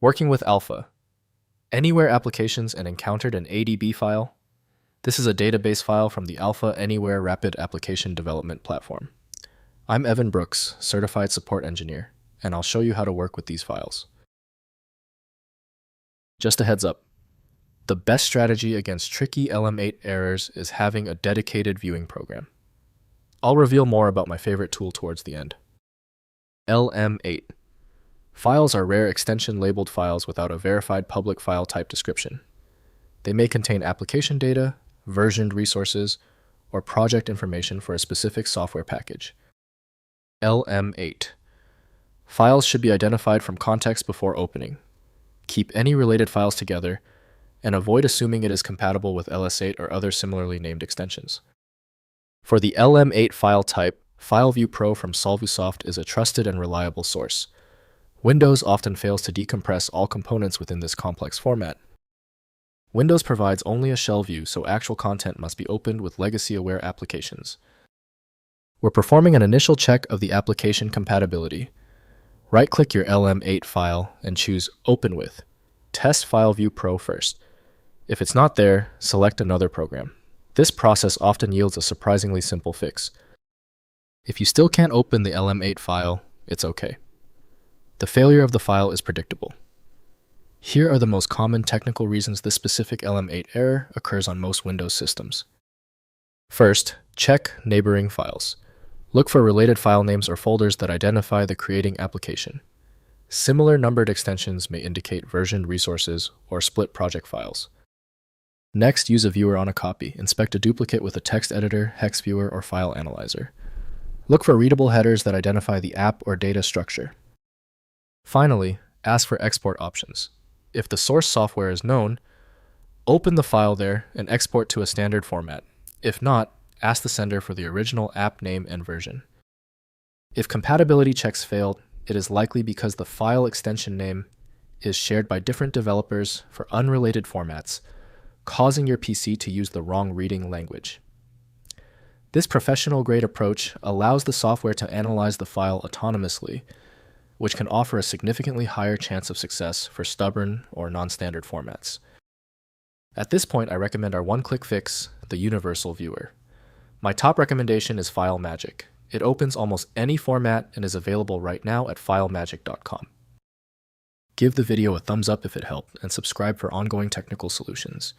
Working with Alpha. Anywhere applications and encountered an ADB file. This is a database file from the Alpha Anywhere Rapid Application Development Platform. I'm Evan Brooks, Certified Support Engineer, and I'll show you how to work with these files. Just a heads up. The best strategy against tricky LM8 errors is having a dedicated viewing program. I'll reveal more about my favorite tool towards the end. LM8. Files are rare extension-labeled files without a verified public file type description. They may contain application data, versioned resources, or project information for a specific software package. LM8. Files should be identified from context before opening. Keep any related files together, and avoid assuming it is compatible with LS8 or other similarly named extensions. For the LM8 file type, FileViewPro from Solvusoft is a trusted and reliable source. Windows often fails to decompress all components within this complex format. Windows provides only a shell view, so actual content must be opened with legacy-aware applications. We're performing an initial check of the application compatibility. Right-click your LM8 file and choose Open With. Test FileViewPro first. If it's not there, select another program. This process often yields a surprisingly simple fix. If you still can't open the LM8 file, it's okay. The failure of the file is predictable. Here are the most common technical reasons this specific LM8 error occurs on most Windows systems. First, check neighboring files. Look for related file names or folders that identify the creating application. Similar numbered extensions may indicate versioned resources or split project files. Next, use a viewer on a copy. Inspect a duplicate with a text editor, hex viewer, or file analyzer. Look for readable headers that identify the app or data structure. Finally, ask for export options. If the source software is known, open the file there and export to a standard format. If not, ask the sender for the original app name and version. If compatibility checks failed, it is likely because the file extension name is shared by different developers for unrelated formats, causing your PC to use the wrong reading language. This professional-grade approach allows the software to analyze the file autonomously, which can offer a significantly higher chance of success for stubborn or non-standard formats. At this point, I recommend our one-click fix, the Universal Viewer. My top recommendation is FileMagick. It opens almost any format and is available right now at filemagick.com. Give the video a thumbs up if it helped, and subscribe for ongoing technical solutions.